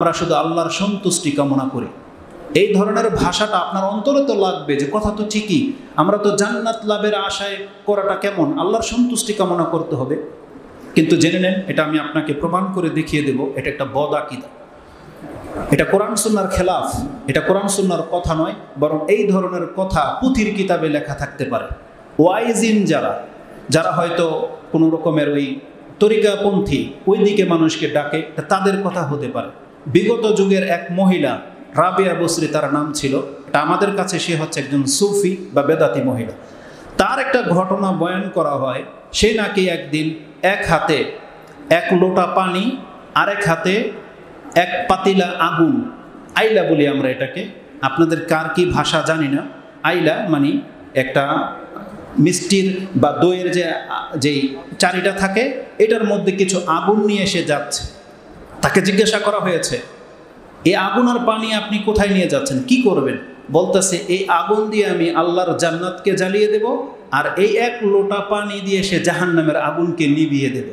আমরা শুধু আল্লাহর সন্তুষ্টি কামনা করি। এই ধরনের ভাষাটা আপনার অন্তরে তো লাগবে যে কথা তো ঠিকই, আমরা তো জান্নাত লাভের আশায় করাটা কেমন, আল্লাহর সন্তুষ্টি কামনা করতে হবে। কিন্তু জেনে নেন, এটা আমি আপনাকে প্রমাণ করে দেখিয়ে দেব, এটা একটা বদ আকীদা, এটা কোরআন সুন্নাহর খেলাফ, এটা কোরআন সুন্নাহর কথা নয়, বরং এই ধরনের কথা পুঁথির কিতাবে লেখা থাকতে পারে। ওয়াইজিন যারা হয়তো কোনো রকমের ওই তরিকাপন্থী ওই দিকে মানুষকে ডাকে, তাদের কথা হতে পারে। বিগত যুগের এক মহিলা রাবিয়া বসরি তার নাম ছিল, এটা আমাদের কাছে সে হচ্ছে একজন সুফি বা বেদাতি মহিলা। তার একটা ঘটনা বয়ান করা হয়, সে নাকি একদিন এক হাতে এক লোটা পানি, আরেক হাতে এক পাতিলা আগুন, আইলা বলি আমরা এটাকে, আপনাদের কার কি ভাষা জানি না, আইলা মানে একটা মিষ্টির বা দইয়ের যেই চারিটা থাকে, এটার মধ্যে কিছু আগুন নিয়ে এসে যাচ্ছে। তাকে জিজ্ঞাসা করা হয়েছে, এই আগুন আর পানি আপনি কোথায় নিয়ে যাচ্ছেন, কি করবেন? বলতেছে, এই আগুন দিয়ে আমি আল্লাহর জান্নাতকে জ্বালিয়ে দেব, আর এই এক লোটা পানি দিয়ে সে জাহান্নামের আগুনকে নিভিয়ে দেবে।